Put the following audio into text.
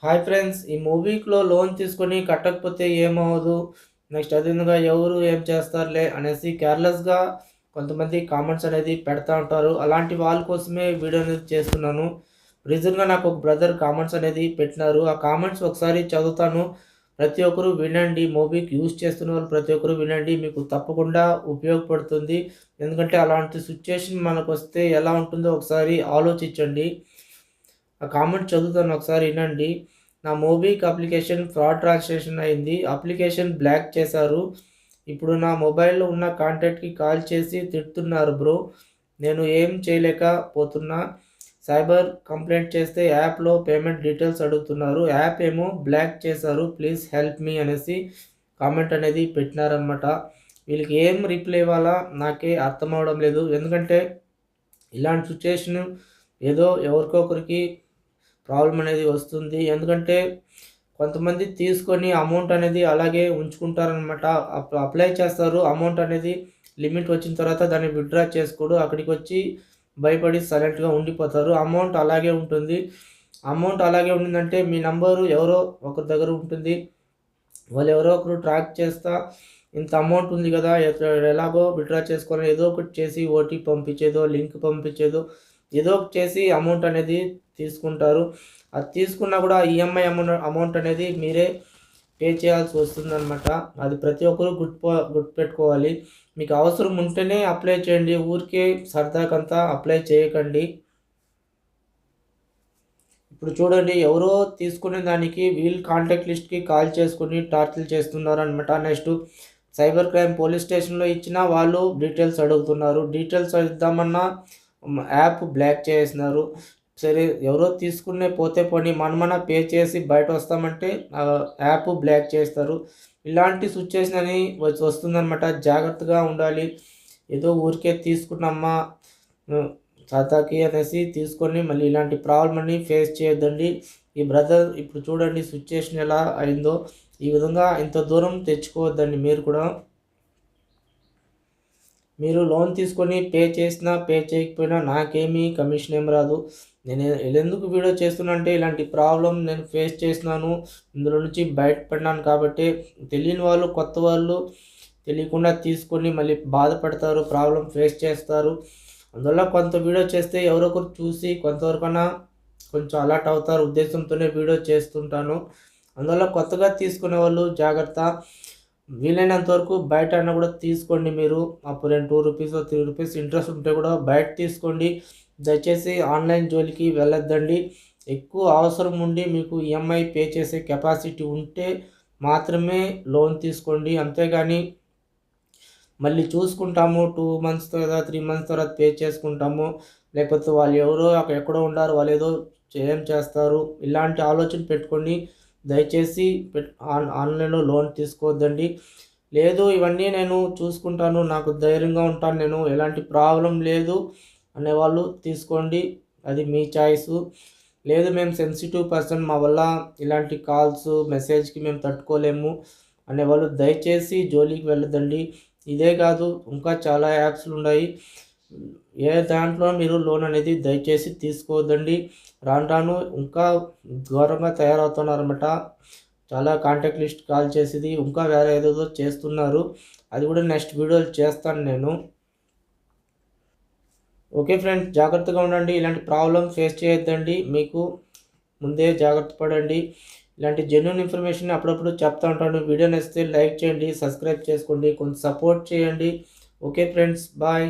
Hi friends, ఈ మూవీలో loan తీసుకొని కట్టకపోతే ఏమవ్వదు, నెక్స్ట్ అదేవిధంగా ఎవరు ఏం చేస్తారులే అనేసి కేర్లెస్గా కొంతమంది కామెంట్స్ అనేది పెడతా ఉంటారు. అలాంటి వాళ్ళ కోసమే వీడియో అనేది చేస్తున్నాను. రీసెంట్గా నాకు ఒక బ్రదర్ కామెంట్స్ అనేది పెట్టినారు. ఆ కామెంట్స్ ఒకసారి చదువుతాను. ప్రతి ఒక్కరు వినండి, మూవీకి యూజ్ చేస్తున్న వాళ్ళు ప్రతి ఒక్కరు వినండి, మీకు తప్పకుండా ఉపయోగపడుతుంది. ఎందుకంటే అలాంటి సిచ్యుయేషన్ మనకు వస్తే ఎలా ఉంటుందో ఒకసారి ఆలోచించండి. ఆ కామెంట్ చదువుతాను, ఒకసారి వినండి. నా మూవీకి అప్లికేషన్ ఫ్రాడ్ ట్రాన్సాక్షన్ అయింది. అప్లికేషన్ బ్లాక్ చేశారు. ఇప్పుడు నా మొబైల్‌లో ఉన్న కాంటాక్ట్‌కి కాల్ చేసి తిడుతున్నారు బ్రో. నేను ఏం చేయలేకపోతున్నా. సైబర్ కంప్లెయింట్ చేస్తే యాప్‌లో పేమెంట్ డీటెయిల్స్ అడుగుతున్నారు. యాప్ ఏమో బ్లాక్ చేశారు. ప్లీజ్ హెల్ప్ మీ అనేసి కామెంట్ అనేది పెట్టినారనమాట. వీళ్ళకి ఏం రిప్లై ఇవ్వాలా నాకే అర్థం అవ్వడం లేదు. ఎందుకంటే ఇలాంటి సిచ్యుయేషన్ ఏదో ఎవరికో ఒకరికి ప్రాబ్లం అనేది వస్తుంది. ఎందుకంటే కొంతమంది తీసుకొని అమౌంట్ అనేది అలాగే ఉంచుకుంటారనమాట. అప్లై చేస్తారు. అమౌంట్ అనేది లిమిట్ వచ్చిన తర్వాత దాన్ని విత్‌డ్రా చేసుకోడు. అక్కడికి వచ్చి భయపడి సైలెంట్‌గా ఉండిపోతారు. అమౌంట్ అలాగే ఉంటుంది. అమౌంట్ అలాగే ఉండిందంటే మీ నంబరు ఎవరో ఒకరి దగ్గర ఉంటుంది. వాళ్ళు ఎవరో ఒకరు ట్రాక్ చేస్తా ఇంత అమౌంట్ ఉంది కదా, ఎలాగో విత్‌డ్రా చేసుకోవాలని ఏదో ఒకటి చేసి ఓటీపీ పంపించేదో, లింక్ పంపించేదో ఏదో ఒకటి చేసి అమౌంట్ అనేది తీసుకుంటారు. అది తీసుకున్నా కూడా ఈఎంఐ అమౌంట్ అనేది మీరే పే చేయాల్సి వస్తుందనమాట. అది ప్రతి ఒక్కరు గుర్తుపెట్టుకోవాలి. మీకు అవసరం ఉంటేనే అప్లై చేయండి. ఊరికే సరదాకంతా అప్లై చేయకండి. ఇప్పుడు చూడండి, ఎవరో తీసుకునే దానికి వీళ్ళ కాంటాక్ట్ లిస్ట్‌కి కాల్ చేసుకొని టార్చర్ చేస్తున్నారనమాట. నెక్స్ట్ సైబర్ క్రైమ్ పోలీస్ స్టేషన్‌లో ఇచ్చినా వాళ్ళు డీటెయిల్స్ అడుగుతున్నారు. డీటెయిల్స్ ఇద్దామన్నా యాప్ బ్లాక్ చేసేసినారు. సరే, ఎవరో తీసుకునే పోతే పోనీ మనమన్నా పే చేసి బయట వస్తామంటే యాప్ బ్లాక్ చేస్తారు. ఇలాంటి సిచ్యుయేషన్ అని వస్తుందనమాట. జాగ్రత్తగా ఉండాలి. ఏదో ఊరికే తీసుకున్నామా సరదాకి అనేసి తీసుకొని మళ్ళీ ఇలాంటి ప్రాబ్లమ్ అని ఫేస్ చేయొద్దండి. ఈ బ్రదర్ ఇప్పుడు చూడండి సిచ్యుయేషన్ ఎలా అయిందో. ఈ విధంగా ఇంత దూరం తెచ్చుకోవద్దండి మీరు కూడా. మీరు లోన్ తీసుకొని పే చేసినా, పే చేయకపోయినా నాకేమీ కమిషన్ ఏమి రాదు. నేను ఎందుకు వీడియో చేస్తున్నా అంటే ఇలాంటి ప్రాబ్లమ్ నేను ఫేస్ చేసినాను. ఇందులో నుంచి బయటపడినాను కాబట్టి తెలియని వాళ్ళు, కొత్త వాళ్ళు తెలియకుండా తీసుకొని మళ్ళీ బాధపడతారు, ప్రాబ్లమ్ ఫేస్ చేస్తారు. అందువల్ల కొంత వీడియో చేస్తే ఎవరో ఒకరు చూసి కొంతవరకన్నా కొంచెం అలర్ట్ అవుతారు ఉద్దేశంతోనే వీడియో చేస్తుంటాను. అందువల్ల కొత్తగా తీసుకునే వాళ్ళు జాగ్రత్త. వీలైనంత వరకు బయట అయినా కూడా తీసుకోండి మీరు. అప్పుడు ₹2, ₹3 ఇంట్రెస్ట్ ఉంటే కూడా బయట తీసుకోండి. దయచేసి ఆన్లైన్ జోలికి వెళ్ళొద్దండి. ఎక్కువ అవసరం ఉండి మీకు ఈఎంఐ పే చేసే కెపాసిటీ ఉంటే మాత్రమే లోన్ తీసుకోండి. అంతేగాని మళ్ళీ చూసుకుంటాము 2 మంత్స్ తర్వాత, 3 మంత్స్ తర్వాత పే చేసుకుంటాము, లేకపోతే వాళ్ళు ఎవరో ఎక్కడో ఉండారు, వాళ్ళు ఏదో ఏం చేస్తారు, ఇలాంటి ఆలోచన పెట్టుకొని దయచేసి ఆన్లైన్‌లో లోన్ తీసుకోవద్దండి. లేదు ఇవన్నీ నేను చూసుకుంటాను, నాకు ధైర్యంగా ఉంటాను, నేను ఎలాంటి ప్రాబ్లం లేదు అనేవాళ్ళు తీసుకోండి. అది మీ చాయిసు. లేదు మేము సెన్సిటివ్ పర్సన్, మా వల్ల ఇలాంటి కాల్స్, మెసేజ్‌కి మేము తట్టుకోలేము అనేవాళ్ళు దయచేసి జోలికి వెళ్ళొద్దండి. ఇదే కాదు ఇంకా చాలా యాప్స్‌లు ఉన్నాయి. ఏ దాంట్లో మీరు లోన్ అనేది దయచేసి తీసుకోవద్దండి. రాను రాను ఇంకా ఘోరంగా తయారవుతున్నారన్నమాట. చాలా కాంటాక్ట్ లిస్ట్ కాల్ చేసేది ఇంకా వేరే ఏదేదో చేస్తున్నారు. అది కూడా నెక్స్ట్ వీడియోలో చేస్తాను నేను. ఓకే ఫ్రెండ్స్, జాగ్రత్తగా ఉండండి. ఇలాంటి ప్రాబ్లమ్ ఫేస్ చేయొద్దండి. మీకు ముందే జాగ్రత్త పడండి. ఇలాంటి జెన్యూన్ ఇన్ఫర్మేషన్ అప్పుడప్పుడు చెప్తా ఉంటాను. వీడియో నచ్చితే లైక్ చేయండి, సబ్స్క్రైబ్ చేసుకోండి, కొంచెం సపోర్ట్ చేయండి. Okay friends, bye.